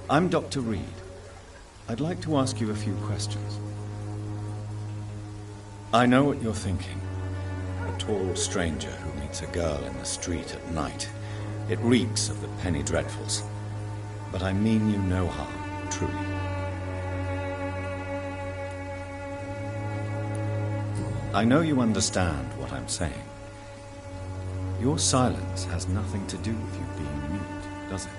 I'm Dr. Reed. I'd like to ask you a few questions. I know what you're thinking. A tall stranger who meets a girl in the street at night. It reeks of the penny dreadfuls. But I mean you no harm, truly. I know you understand what I'm saying. Your silence has nothing to do with you being mute, does it?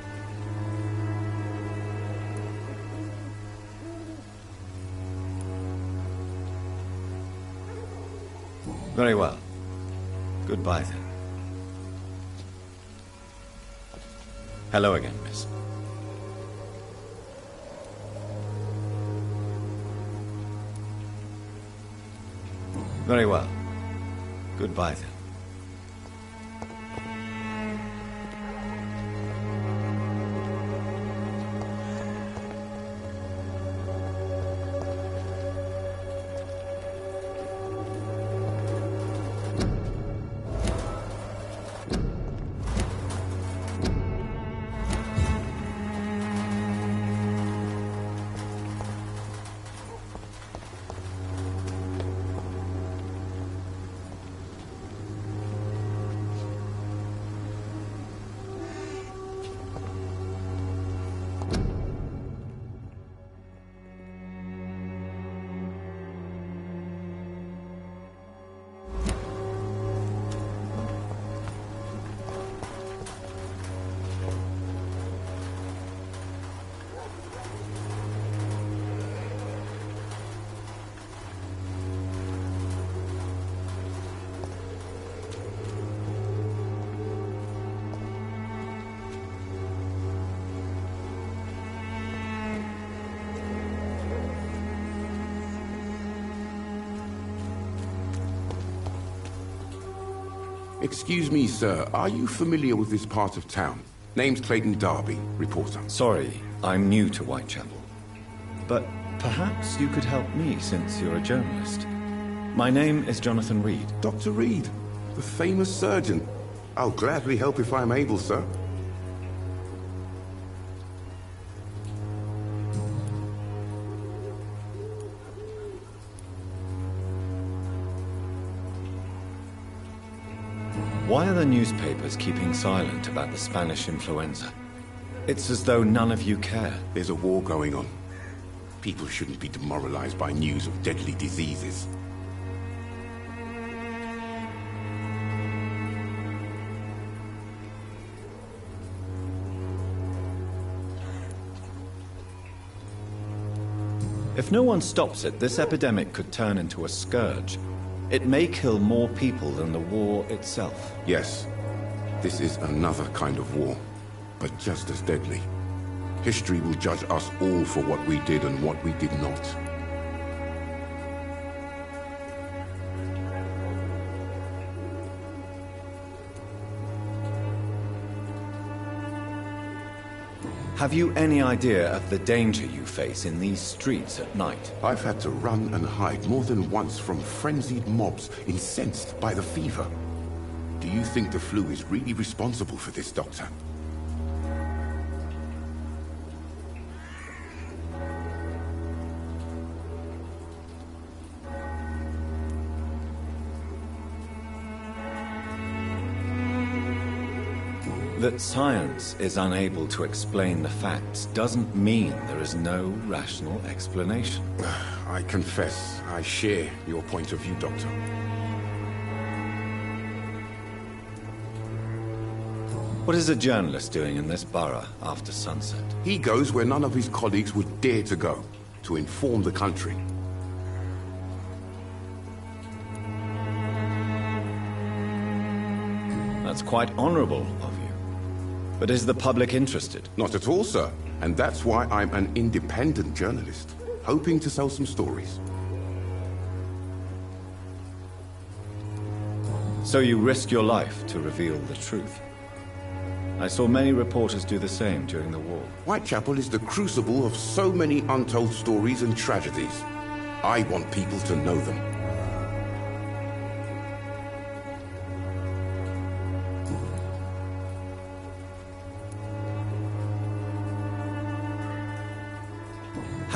Very well. Goodbye, then. Hello again, miss. Very well. Goodbye, then. Excuse me, sir. Are you familiar with this part of town? Name's Clayton Darby, reporter. Sorry, I'm new to Whitechapel. But perhaps you could help me since you're a journalist. My name is Jonathan Reed. Dr. Reed, the famous surgeon. I'll gladly help if I'm able, sir. Why are the newspapers keeping silent about the Spanish influenza? It's as though none of you care. There's a war going on. People shouldn't be demoralized by news of deadly diseases. If no one stops it, this epidemic could turn into a scourge. It may kill more people than the war itself. Yes, this is another kind of war, but just as deadly. History will judge us all for what we did and what we did not. Have you any idea of the danger you face in these streets at night? I've had to run and hide more than once from frenzied mobs incensed by the fever. Do you think the flu is really responsible for this, Doctor? That science is unable to explain the facts doesn't mean there is no rational explanation. I confess, I share your point of view, Doctor. What is a journalist doing in this borough after sunset? He goes where none of his colleagues would dare to go, to inform the country. That's quite honorable of you. But is the public interested? Not at all, sir. And that's why I'm an independent journalist, hoping to sell some stories. So you risk your life to reveal the truth. I saw many reporters do the same during the war. Whitechapel is the crucible of so many untold stories and tragedies. I want people to know them.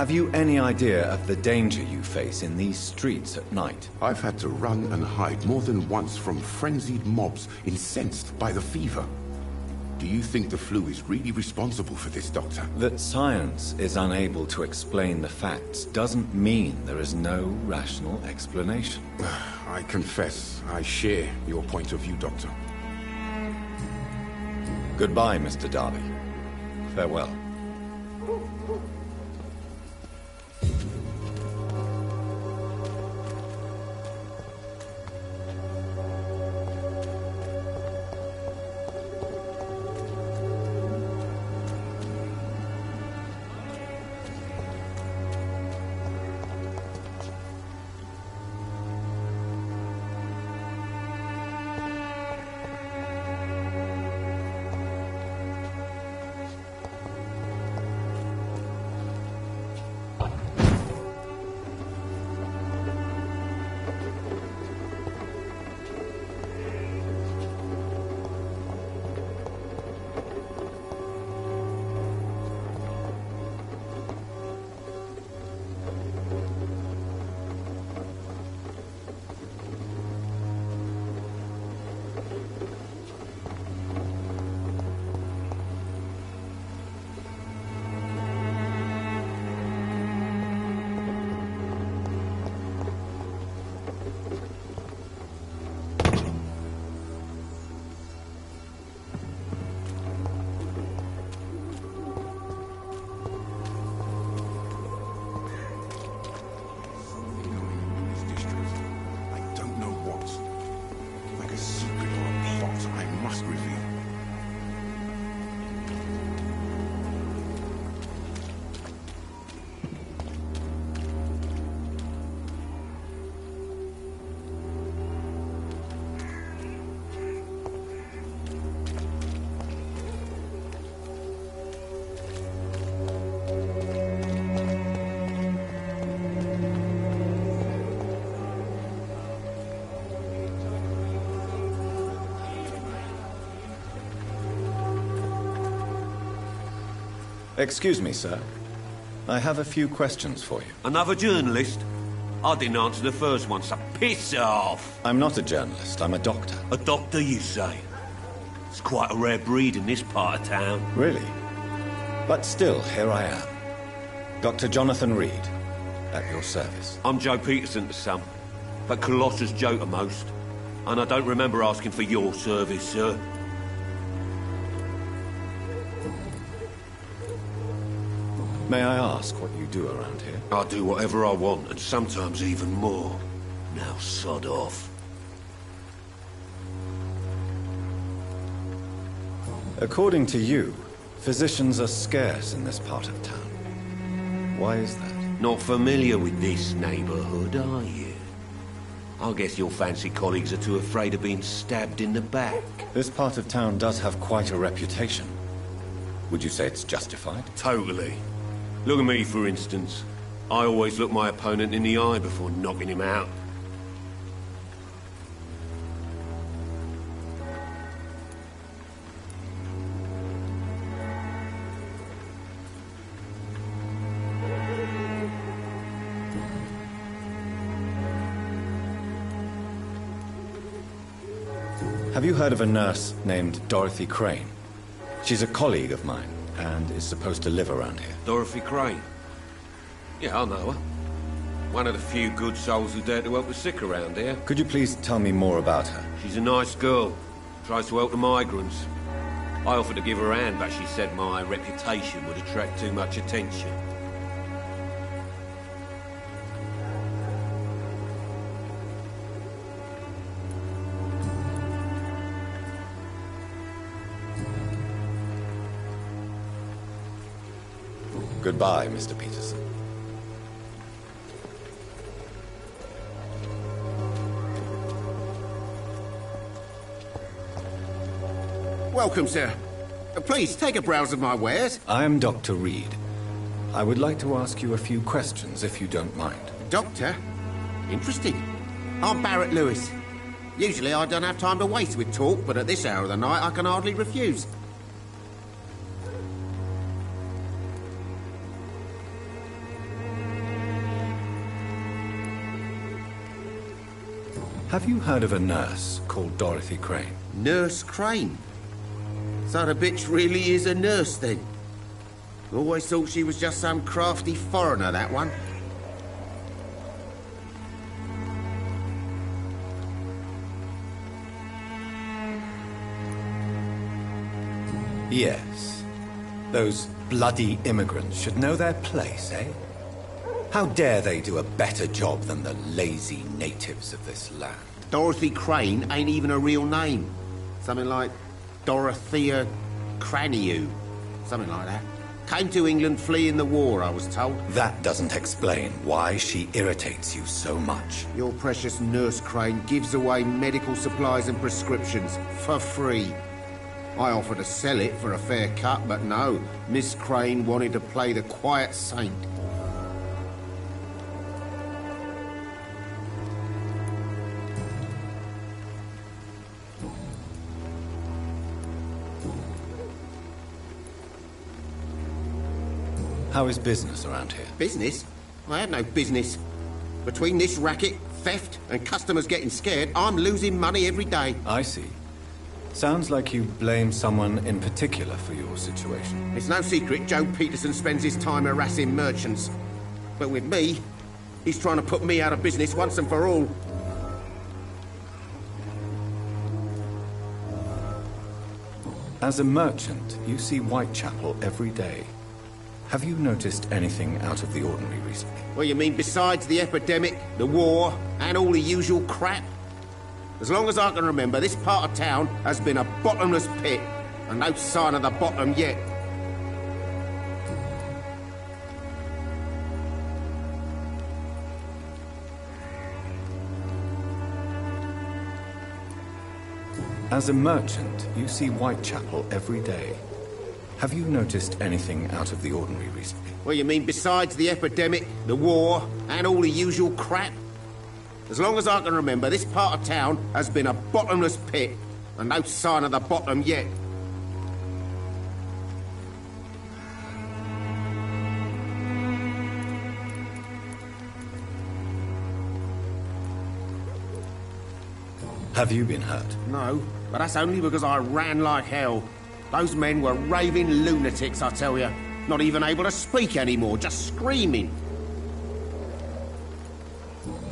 Have you any idea of the danger you face in these streets at night? I've had to run and hide more than once from frenzied mobs incensed by the fever. Do you think the flu is really responsible for this, Doctor? That science is unable to explain the facts doesn't mean there is no rational explanation. I confess, I share your point of view, Doctor. Goodbye, Mr. Darby. Farewell. Excuse me, sir. I have a few questions for you. Another journalist? I didn't answer the first one, so piss off! I'm not a journalist, I'm a doctor. A doctor, you say? It's quite a rare breed in this part of town. Really? But still, here I am. Dr. Jonathan Reed, at your service. I'm Joe Peterson to some, but Colossus Joe to most. And I don't remember asking for your service, sir. May I ask what you do around here? I do whatever I want, and sometimes even more. Now sod off. According to you, physicians are scarce in this part of town. Why is that? Not familiar with this neighborhood, are you? I guess your fancy colleagues are too afraid of being stabbed in the back. This part of town does have quite a reputation. Would you say it's justified? Totally. Look at me, for instance. I always look my opponent in the eye before knocking him out. Have you heard of a nurse named Dorothy Crane? She's a colleague of mine, and is supposed to live around here. Dorothy Crane? Yeah, I know her. One of the few good souls who dare to help the sick around here. Could you please tell me more about her? She's a nice girl. Tries to help the migrants. I offered to give her a hand, but she said my reputation would attract too much attention. Goodbye, Mr. Peterson. Welcome, sir. Please, take a browse of my wares. I am Dr. Reed. I would like to ask you a few questions, if you don't mind. Doctor? Interesting. I'm Barrett Lewis. Usually I don't have time to waste with talk, but at this hour of the night I can hardly refuse. Have you heard of a nurse called Dorothy Crane? Nurse Crane? So the bitch really is a nurse, then? Always thought she was just some crafty foreigner, that one. Yes. Those bloody immigrants should know their place, eh? How dare they do a better job than the lazy natives of this land? Dorothy Crane ain't even a real name. Something like Dorothea Craniu. Something like that. Came to England fleeing the war, I was told. That doesn't explain why she irritates you so much. Your precious Nurse Crane gives away medical supplies and prescriptions for free. I offered to sell it for a fair cut, but no. Miss Crane wanted to play the quiet saint. How is business around here? Business? I have no business. Between this racket, theft, and customers getting scared, I'm losing money every day. I see. Sounds like you blame someone in particular for your situation. It's no secret Joe Peterson spends his time harassing merchants. But with me, he's trying to put me out of business once and for all. As a merchant, you see Whitechapel every day. Have you noticed anything out of the ordinary recently? Well, you mean besides the epidemic, the war, and all the usual crap? As long as I can remember, this part of town has been a bottomless pit, and no sign of the bottom yet. As a merchant, you see Whitechapel every day. Have you noticed anything out of the ordinary recently? Well, you mean besides the epidemic, the war, and all the usual crap? As long as I can remember, this part of town has been a bottomless pit, and no sign of the bottom yet. Have you been hurt? No, but that's only because I ran like hell. Those men were raving lunatics, I tell you. Not even able to speak anymore, just screaming.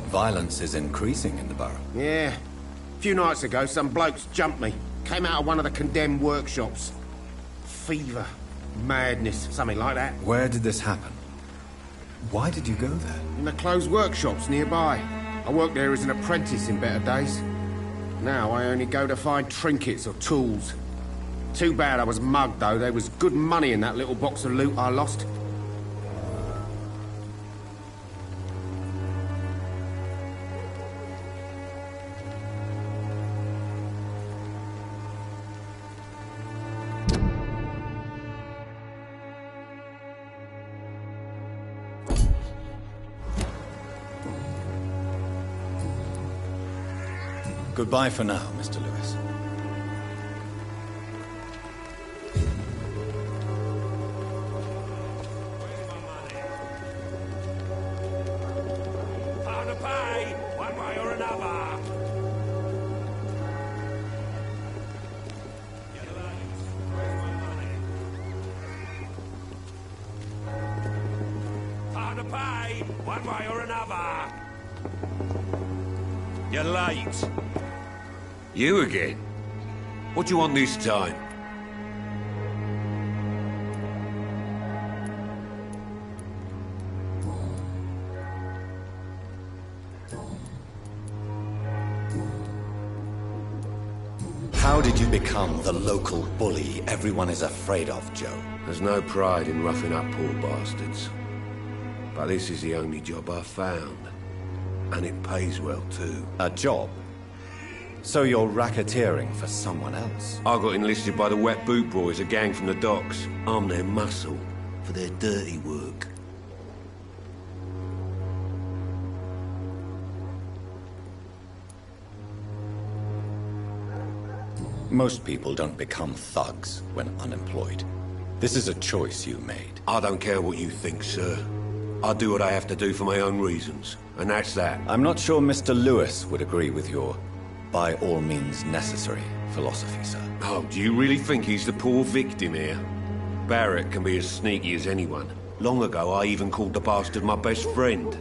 Violence is increasing in the borough. Yeah. A few nights ago, some blokes jumped me. Came out of one of the condemned workshops. Fever, madness, something like that. Where did this happen? Why did you go there? In the closed workshops nearby. I worked there as an apprentice in better days. Now I only go to find trinkets or tools. Too bad I was mugged, though. There was good money in that little box of loot I lost. Goodbye for now, Mr. Lewis. One way or another. You're late. You again? What do you want this time? How did you become the local bully everyone is afraid of, Joe? There's no pride in roughing up poor bastards. But this is the only job I've found. And it pays well, too. A job? So you're racketeering for someone else? I got enlisted by the Wet Boot Boys, a gang from the docks. I'm their muscle for their dirty work. Most people don't become thugs when unemployed. This is a choice you made. I don't care what you think, sir. I do what I have to do for my own reasons, and that's that. I'm not sure Mr. Lewis would agree with your by all means necessary philosophy, sir. Oh, do you really think he's the poor victim here? Barrett can be as sneaky as anyone. Long ago, I even called the bastard my best friend.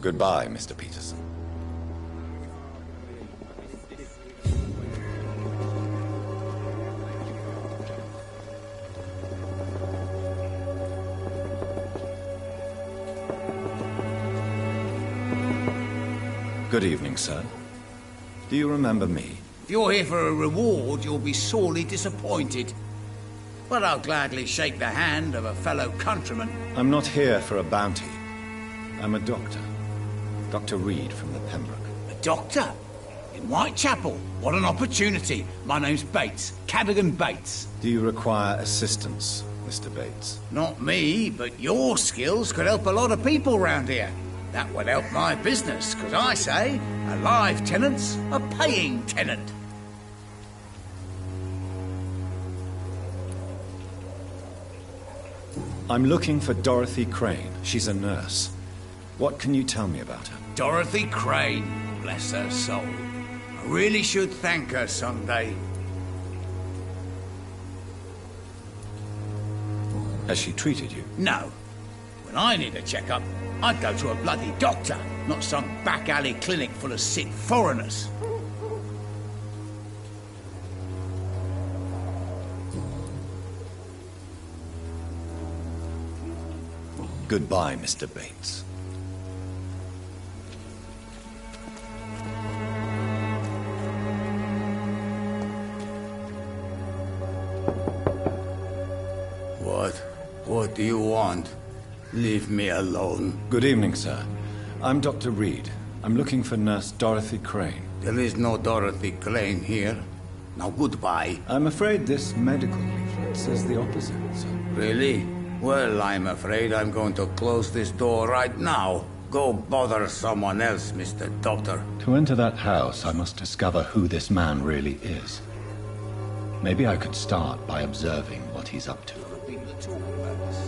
Goodbye, Mr. Peterson. Good evening, sir. Do you remember me? If you're here for a reward, you'll be sorely disappointed. But I'll gladly shake the hand of a fellow countryman. I'm not here for a bounty. I'm a doctor. Dr. Reed from the Pembroke. A doctor? In Whitechapel? What an opportunity. My name's Bates. Cadogan Bates. Do you require assistance, Mr. Bates? Not me, but your skills could help a lot of people round here. That would help my business, because I say, a live tenant's a paying tenant. I'm looking for Dorothy Crane. She's a nurse. What can you tell me about her? Dorothy Crane, bless her soul. I really should thank her someday. Has she treated you? No. When I need a checkup, I'd go to a bloody doctor, not some back alley clinic full of sick foreigners. Goodbye, Mr. Bates. What do you want? Leave me alone. Good evening, sir. I'm Dr. Reed. I'm looking for Nurse Dorothy Crane. There is no Dorothy Crane here. Now goodbye. I'm afraid this medical leaflet says the opposite, sir. Really? Well, I'm afraid I'm going to close this door right now. Go bother someone else, Mr. Doctor. To enter that house, I must discover who this man really is. Maybe I could start by observing what he's up to. People are talking about this.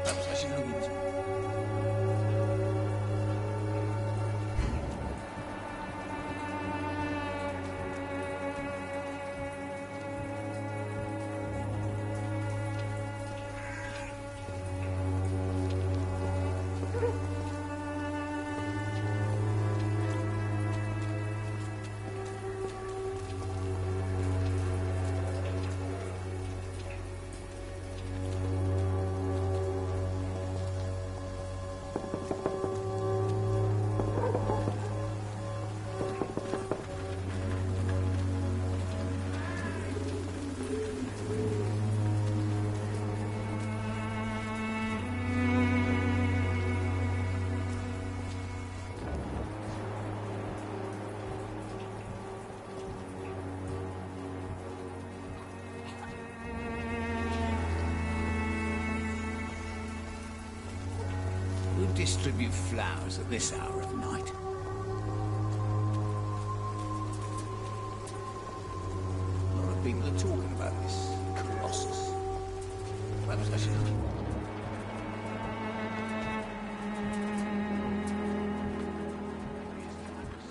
Perhaps I should look into it. Who distribute flowers at this hour of night? A lot of people are talking about this colossus. Perhaps I should look.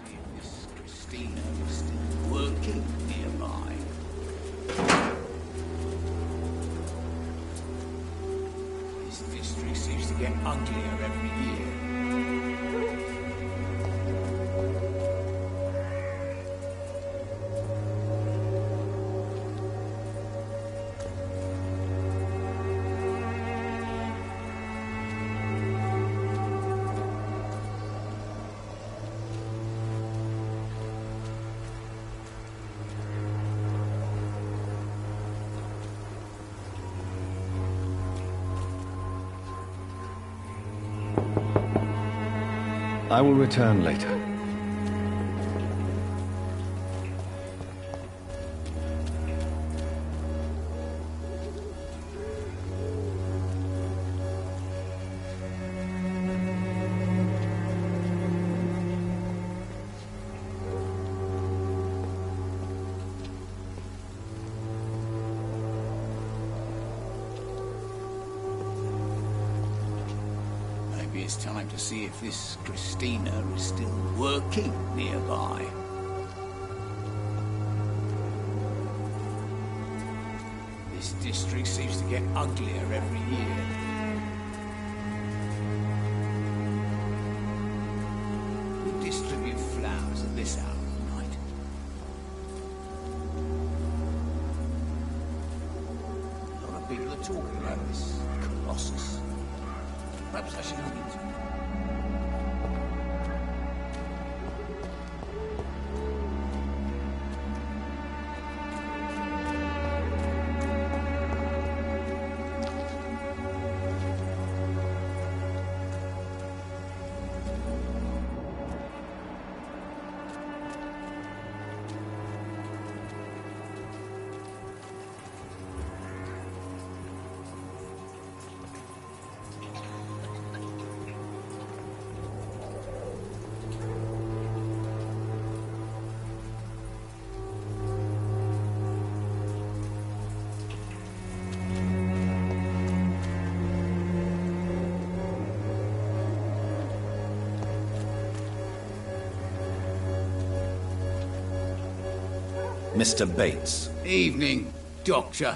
See if this Christina is still working nearby. This district seems to get uglier every year. I will return later. it's time to see if this Christina is still working nearby. This district seems to get uglier every year. Who distribute flowers at this hour of night? A lot of people are talking about this Colossus. Perhaps I should look into it. Mr. Bates. Evening, Doctor.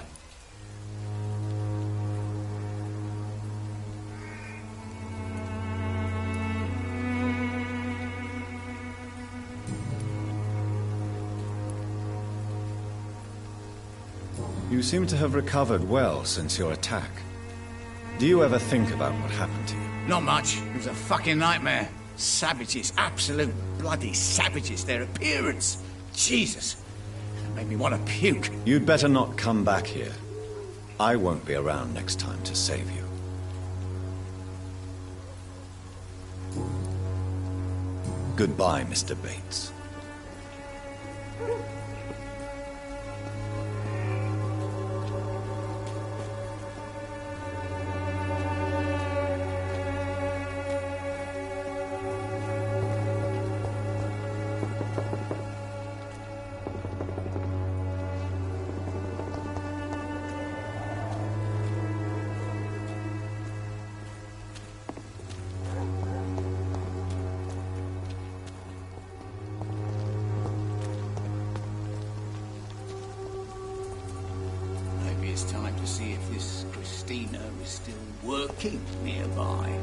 You seem to have recovered well since your attack. Do you ever think about what happened to you? Not much. It was a fucking nightmare. Savages, absolute bloody savages. Their appearance. Jesus. It made me want to puke. You'd better not come back here. I won't be around next time to save you. Goodbye, Mr. Bates. It's time to see if this Christina is still working nearby.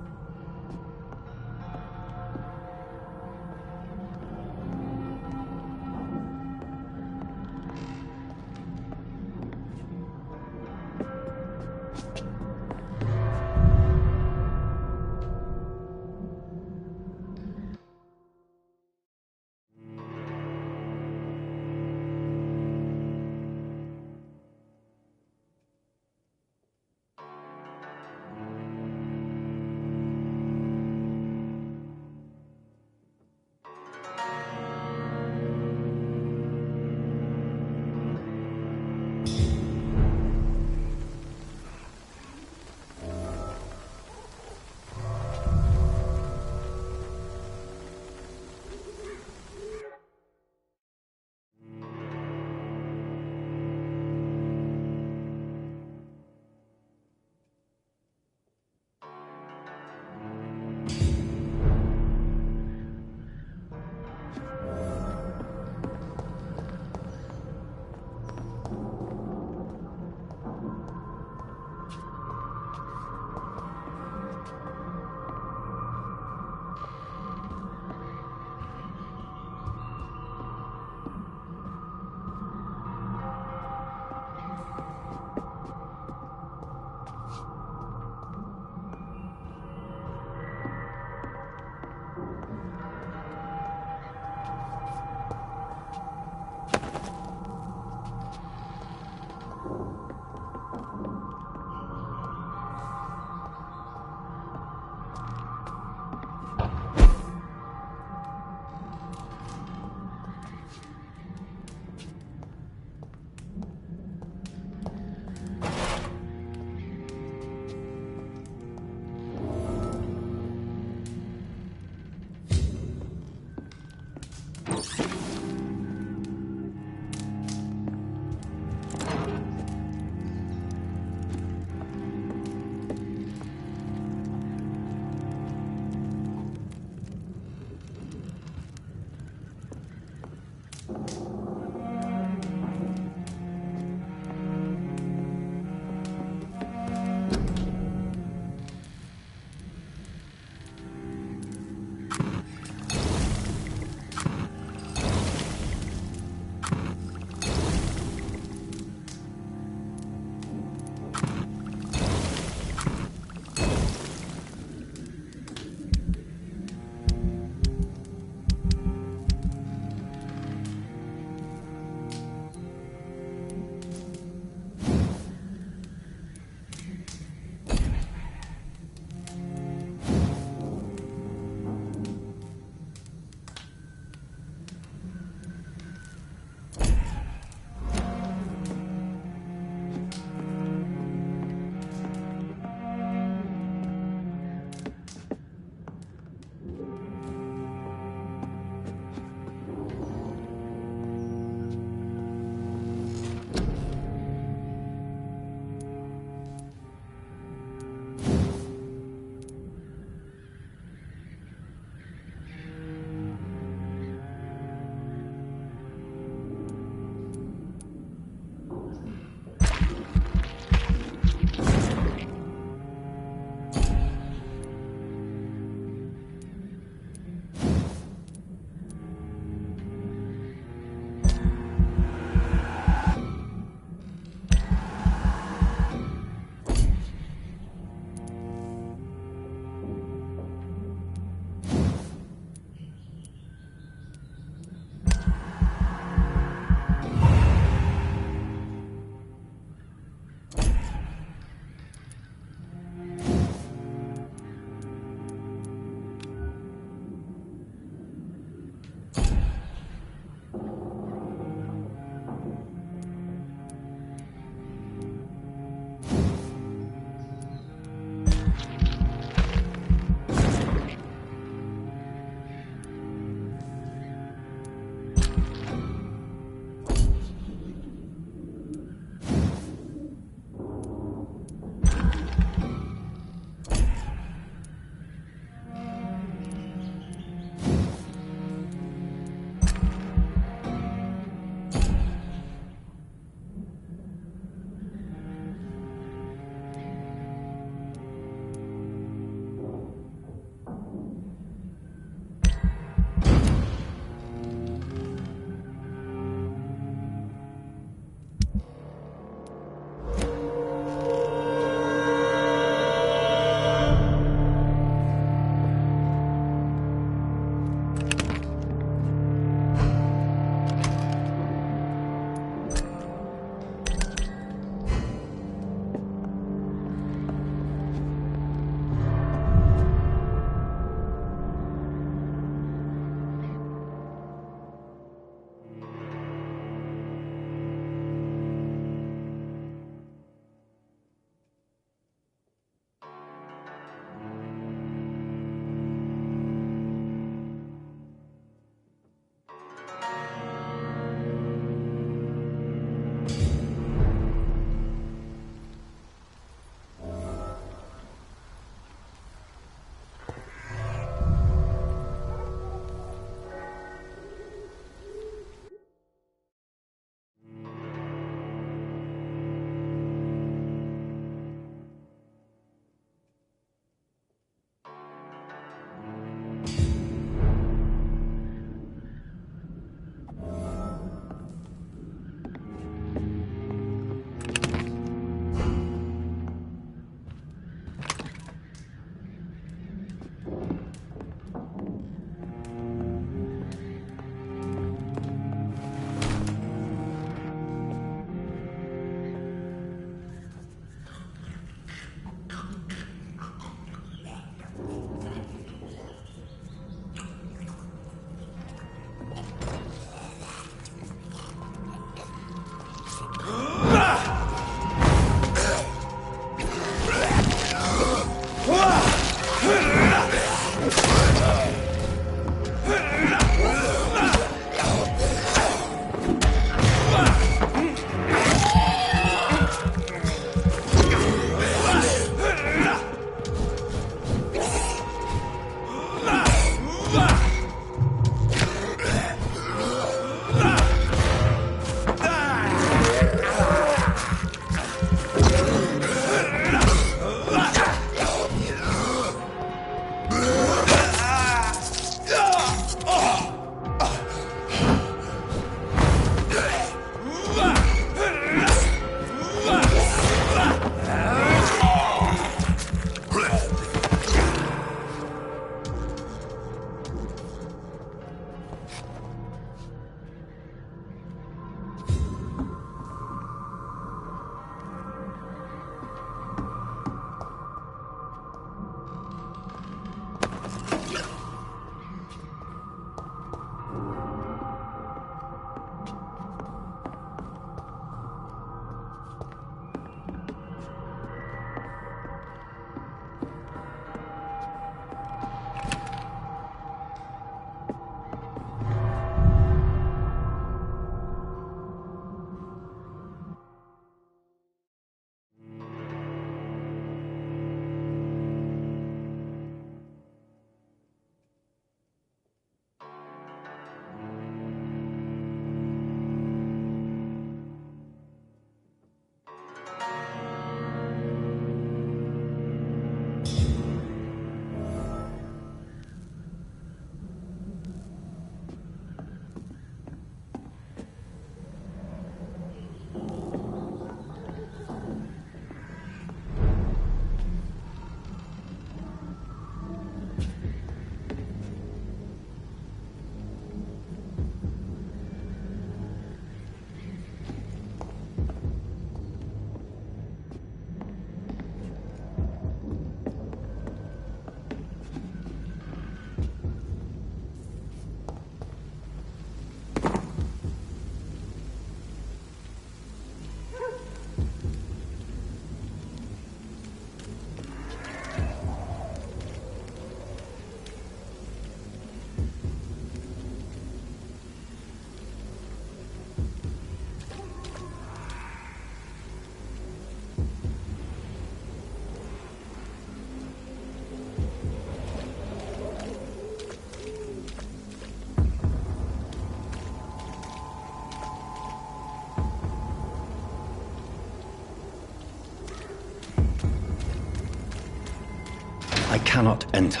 cannot enter.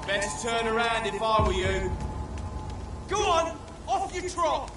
Best turn around if I were you. Go on, off you trot.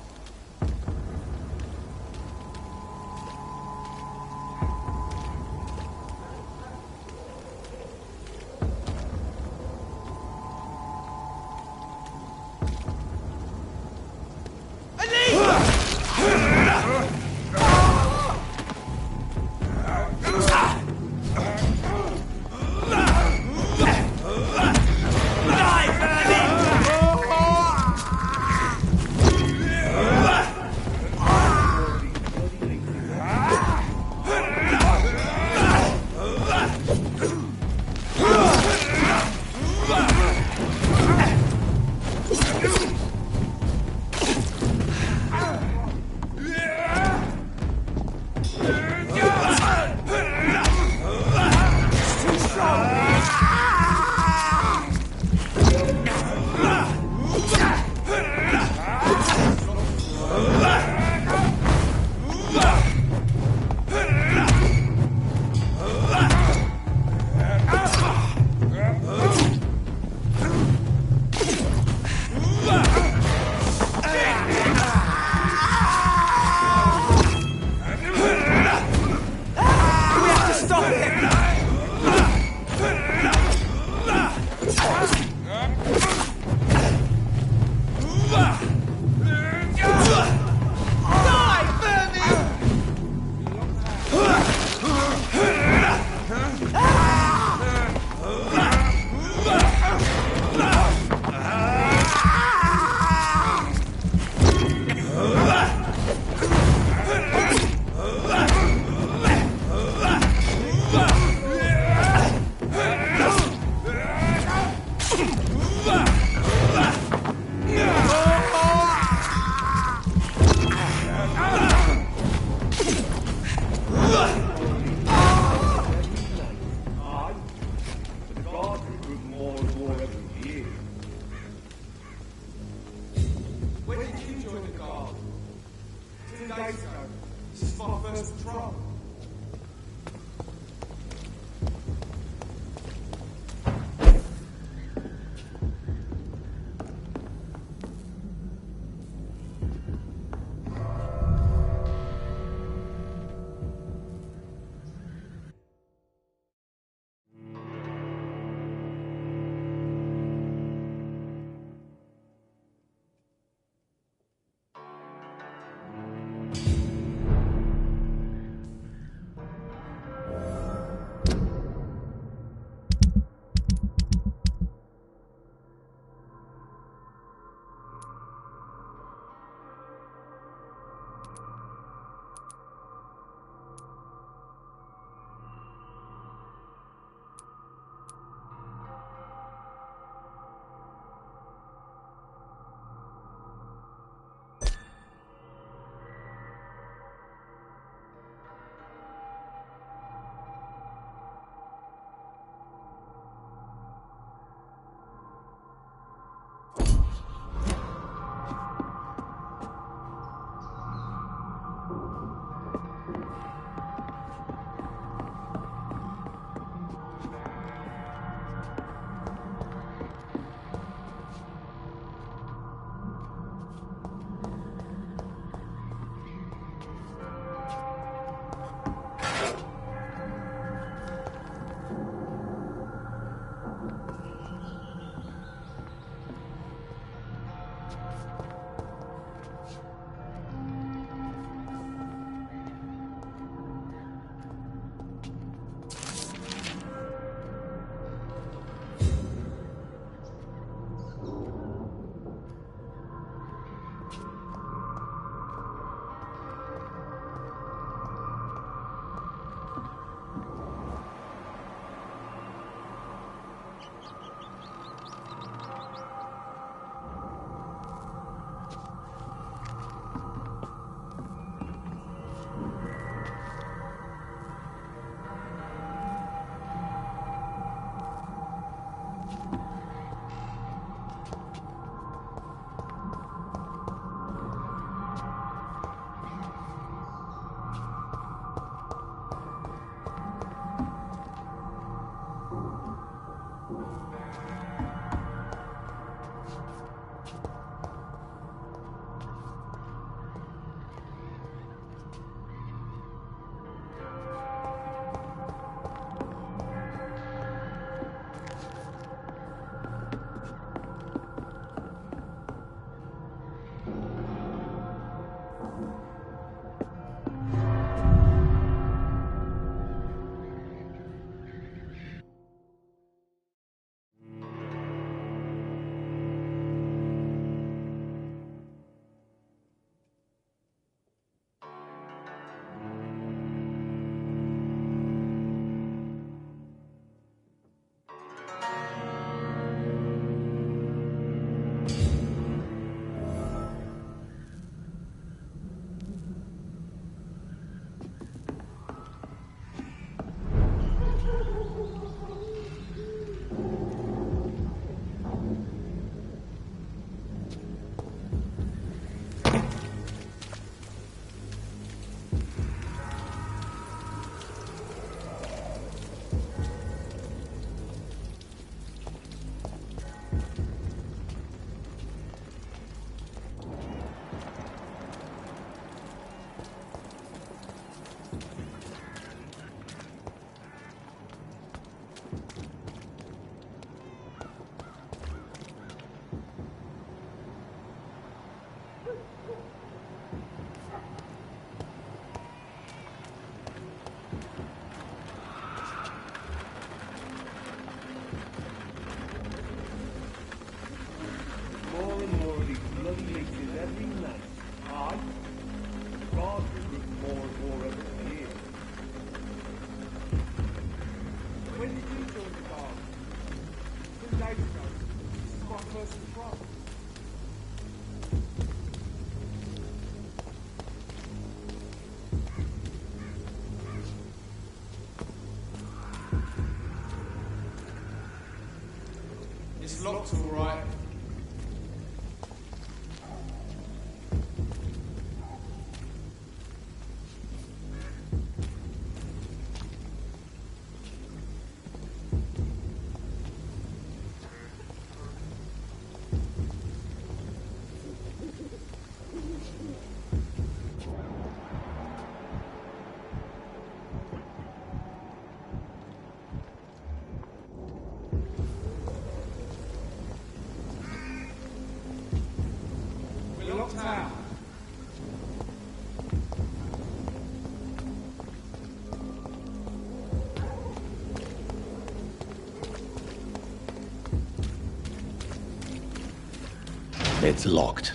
More and more of these bloody leeches every night. Aye. God, recruit more and more every year. When did you join the guard? 2 days ago. This is my first patrol. It's locked all right. We're locked out. It's locked.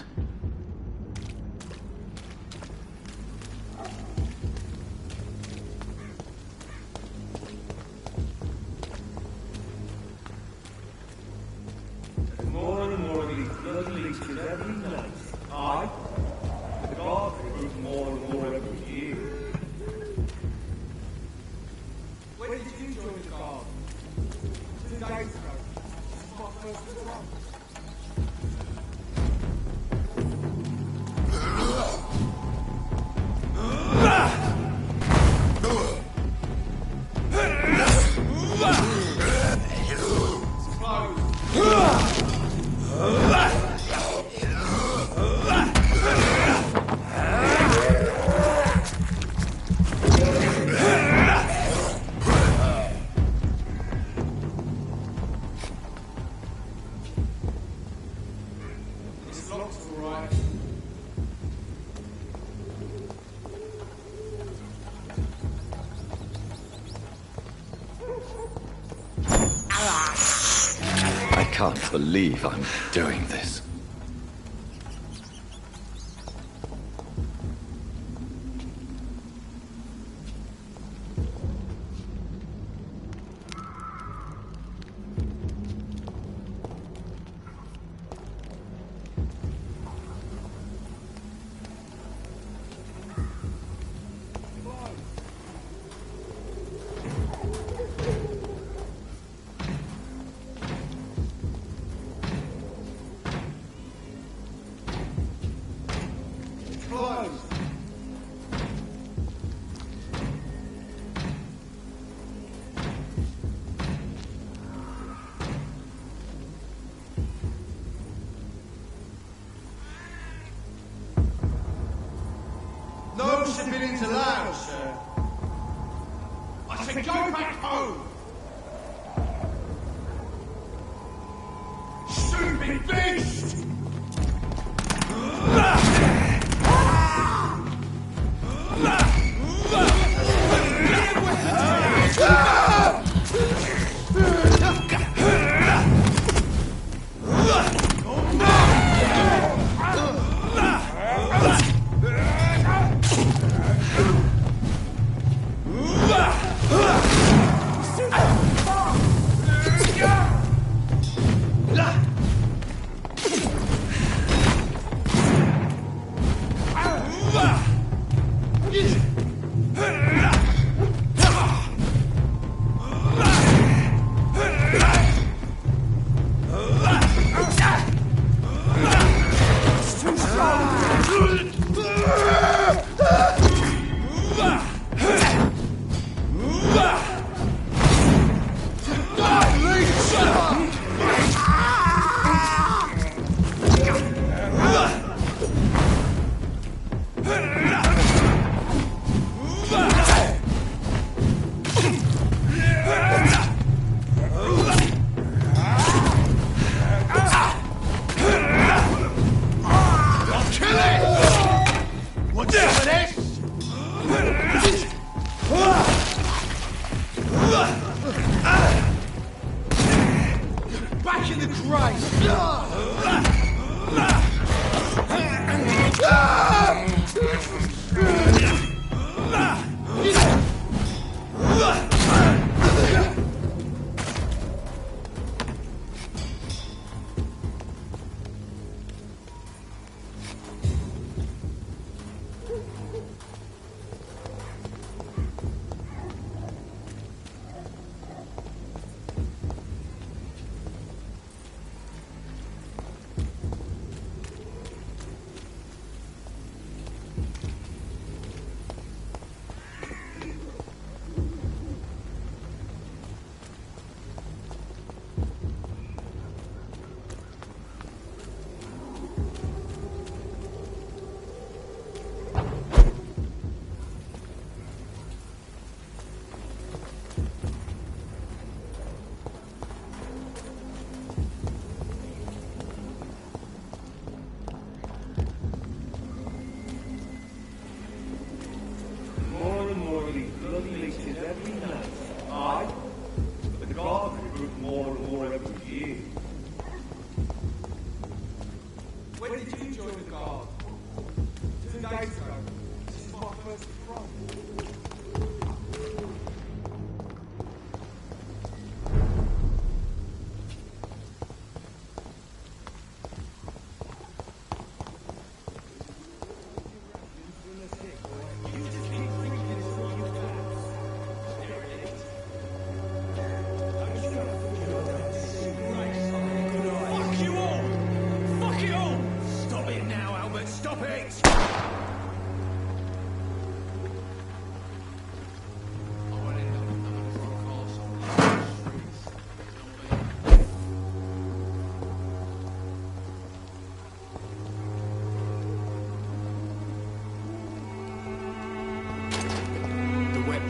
There's more and more of these bloody leeches every night. Aye. The guard recruit more and more every year. When did you join the guard? 2 days ago. This is my first patrol. It's closed. It's locked all right. I can't believe I'm doing this. Closed. No civilians allowed, sir. I said go back home. Stupid beast!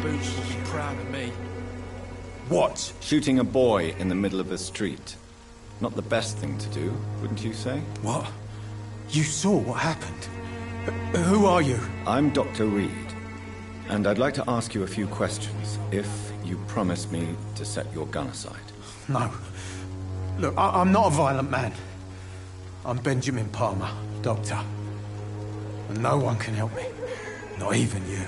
boots will be proud of me. What? Shooting a boy in the middle of a street. Not the best thing to do, wouldn't you say? What? You saw what happened? Who are you? I'm Dr. Reed, and I'd like to ask you a few questions, if you promise me to set your gun aside. No. Look, I'm not a violent man. I'm Benjamin Palmer, doctor. And no one can help me. Not even you.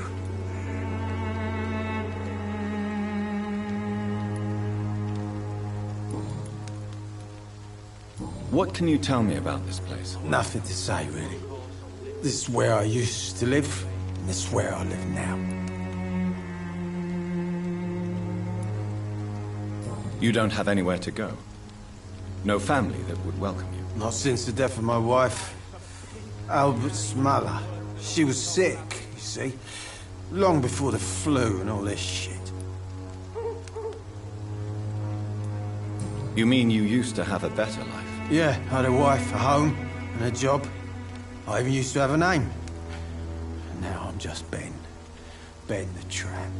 What can you tell me about this place? Nothing to say, really. This is where I used to live, and this is where I live now. You don't have anywhere to go? No family that would welcome you? Not since the death of my wife, Albert's mother. She was sick, you see. Long before the flu and all this shit. You mean you used to have a better life? Yeah, I had a wife, a home, and a job. I even used to have a name. And now I'm just Ben. Ben the Tramp.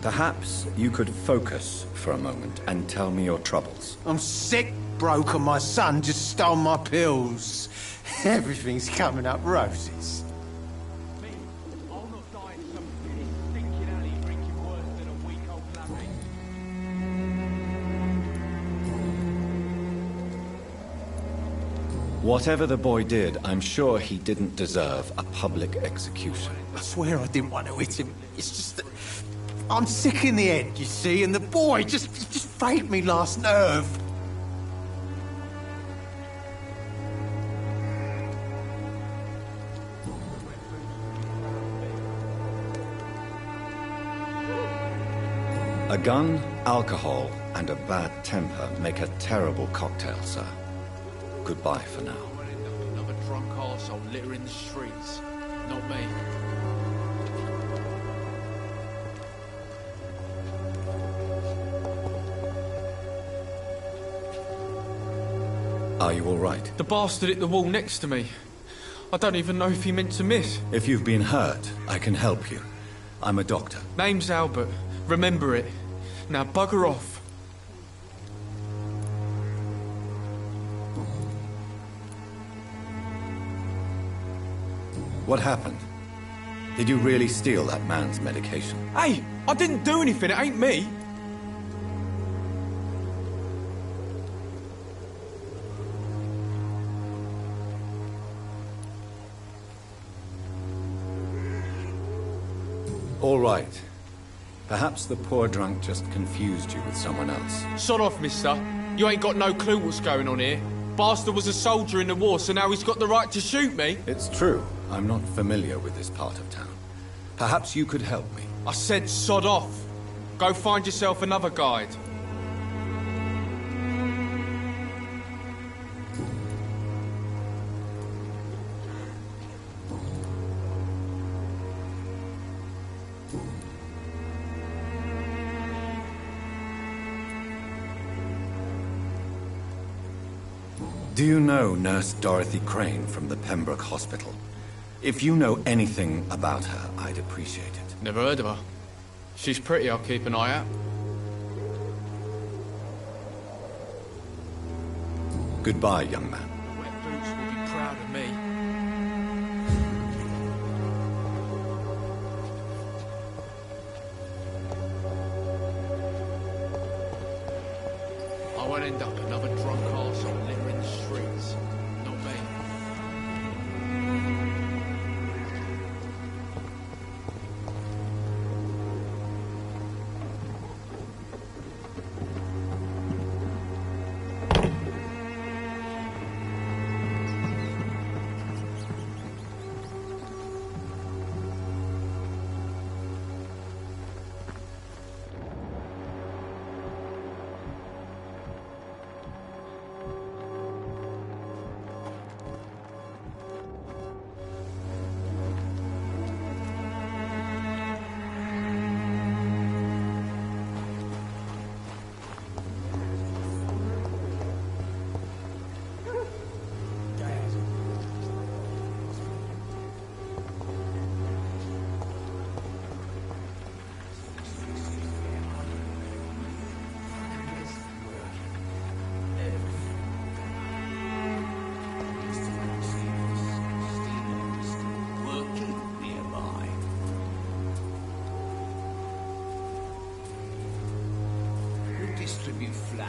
Perhaps you could focus for a moment and tell me your troubles. I'm sick, broke, and my son just stole my pills. Everything's coming up roses. Whatever the boy did, I'm sure he didn't deserve a public execution. I swear I didn't want to hit him. It's just that I'm sick in the head, you see, and the boy just frayed me last nerve. A gun, alcohol, and a bad temper make a terrible cocktail, sir. Goodbye for now. Another drunk arsehole littering the streets. Not me. Are you all right? The bastard hit the wall next to me. I don't even know if he meant to miss. If you've been hurt, I can help you. I'm a doctor. Name's Albert. Remember it. Now bugger off. What happened? Did you really steal that man's medication? Hey, I didn't do anything. It ain't me. All right. Perhaps the poor drunk just confused you with someone else. Sod off, mister. You ain't got no clue what's going on here. Bastard was a soldier in the war, so now he's got the right to shoot me. It's true. I'm not familiar with this part of town. Perhaps you could help me. I said sod off. Go find yourself another guide. Do you know Nurse Dorothy Crane from the Pembroke Hospital? If you know anything about her, I'd appreciate it. Never heard of her. She's pretty, I'll keep an eye out. Goodbye, young man. Wet boots will be proud of me. I won't end up another drunk arsehole littering the streets. Not me.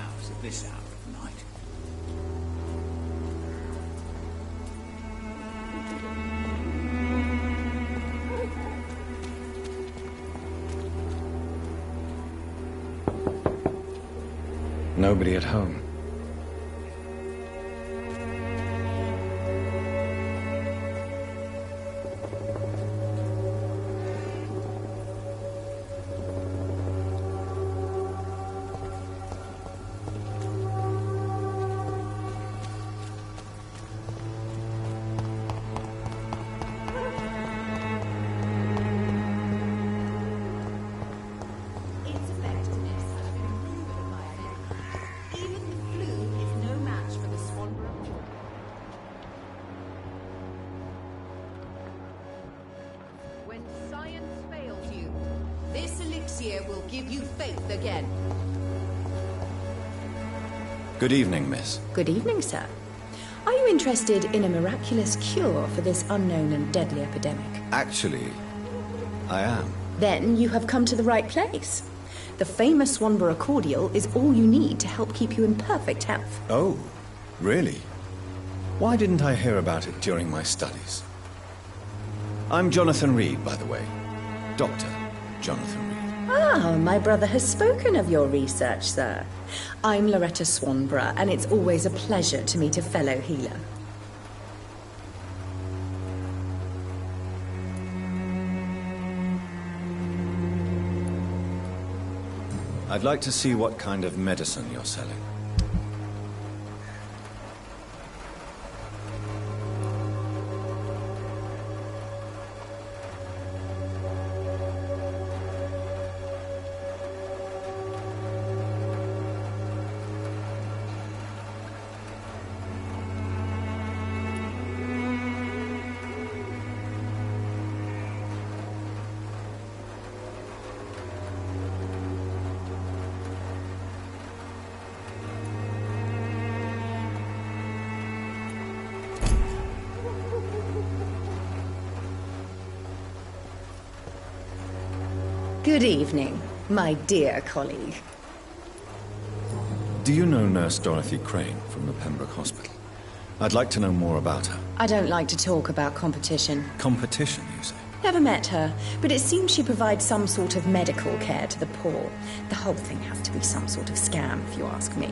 house at this hour of night. Nobody at home. Will give you faith again. Good evening, miss. Good evening, sir. Are you interested in a miraculous cure for this unknown and deadly epidemic? Actually, I am. Then you have come to the right place. The famous Swanborough cordial is all you need to help keep you in perfect health. Oh, really? Why didn't I hear about it during my studies? I'm Jonathan Reed, by the way. Dr. Jonathan Reed. Ah, my brother has spoken of your research, sir. I'm Loretta Swanborough, and it's always a pleasure to meet a fellow healer. I'd like to see what kind of medicine you're selling. Good evening, my dear colleague. Do you know Nurse Dorothy Crane from the Pembroke Hospital? I'd like to know more about her. I don't like to talk about competition. Competition, you say? Never met her, but it seems she provides some sort of medical care to the poor. The whole thing has to be some sort of scam, if you ask me.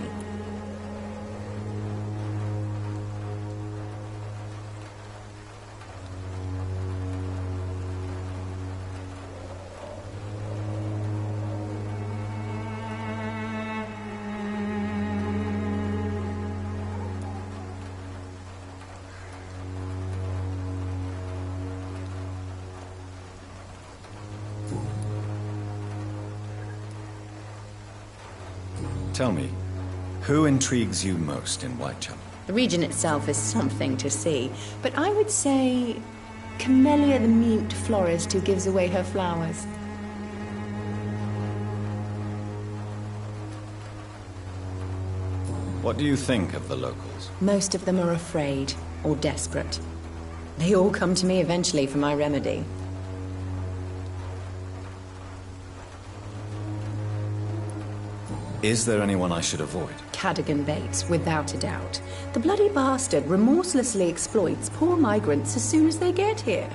Tell me, who intrigues you most in Whitechapel? The region itself is something to see, but I would say Camellia the mute florist who gives away her flowers. What do you think of the locals? Most of them are afraid or desperate. They all come to me eventually for my remedy. Is there anyone I should avoid? Cadogan Bates, without a doubt. The bloody bastard remorselessly exploits poor migrants as soon as they get here.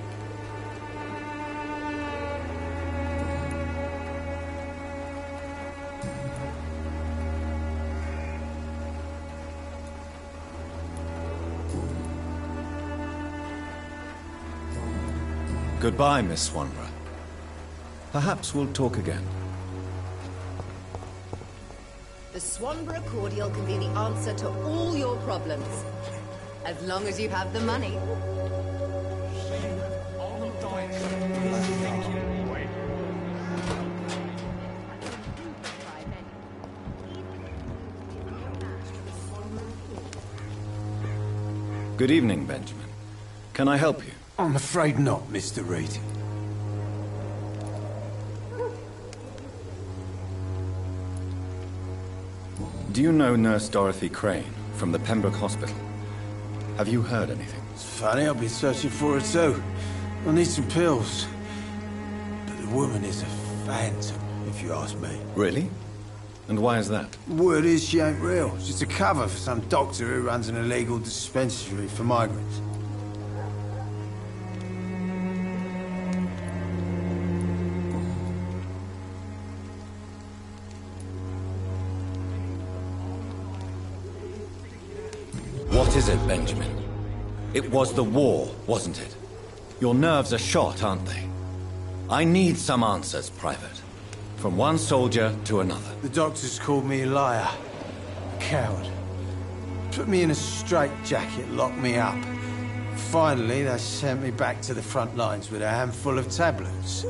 Goodbye, Miss Swanborough. Perhaps we'll talk again. The Swanborough cordial can be the answer to all your problems. As long as you have the money. Good evening, Benjamin. Can I help you? I'm afraid not, Mr. Reed. Do you know Nurse Dorothy Crane from the Pembroke Hospital? Have you heard anything? It's funny, I've been searching for her too. I need some pills. But the woman is a phantom, if you ask me. Really? And why is that? Word is she ain't real. She's a cover for some doctor who runs an illegal dispensary for migrants. What is it, Benjamin? It was the war, wasn't it? Your nerves are shot, aren't they? I need some answers, Private. From one soldier to another. The doctors called me a liar. A coward. Put me in a straitjacket, locked me up. Finally, they sent me back to the front lines with a handful of tablets.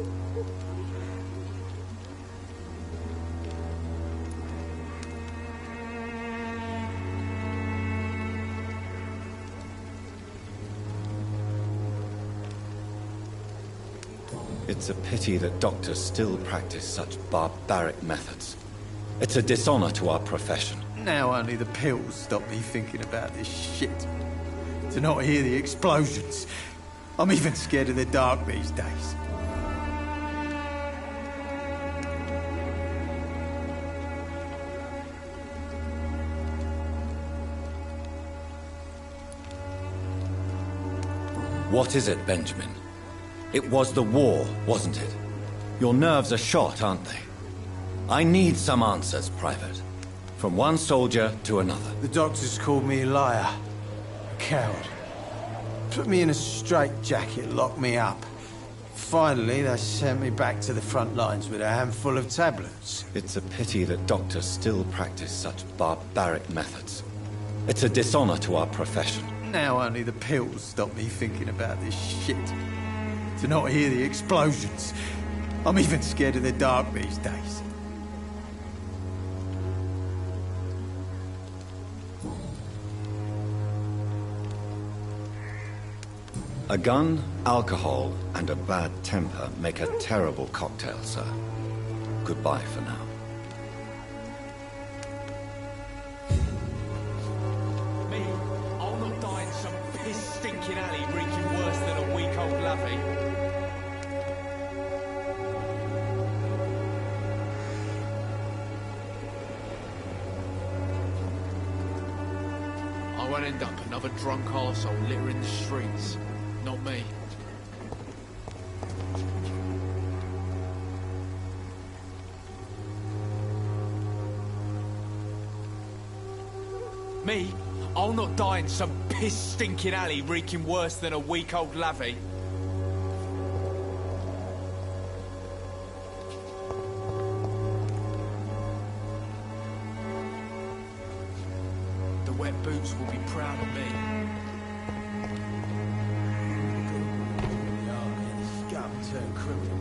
It's a pity that doctors still practice such barbaric methods. It's a dishonor to our profession. Now only the pills stop me thinking about this shit. To not hear the explosions. I'm even scared of the dark these days. What is it, Benjamin? It was the war, wasn't it? Your nerves are shot, aren't they? I need some answers, Private. From one soldier to another. The doctors called me a liar. A coward. Put me in a straitjacket, locked me up. Finally, they sent me back to the front lines with a handful of tablets. It's a pity that doctors still practice such barbaric methods. It's a dishonor to our profession. Now only the pills stop me thinking about this shit. To not hear the explosions. I'm even scared of the dark these days. A gun, alcohol, and a bad temper make a terrible cocktail, sir. Goodbye for now. Me, I'll not die in some piss-stinking alley reeking worse than a week-old lovey. I won't end up another drunk arsehole littering the streets. Not me. Me? I'll not die in some piss-stinking alley reeking worse than a week-old lavvy. The wet boots will be proud of me. Turn criminal.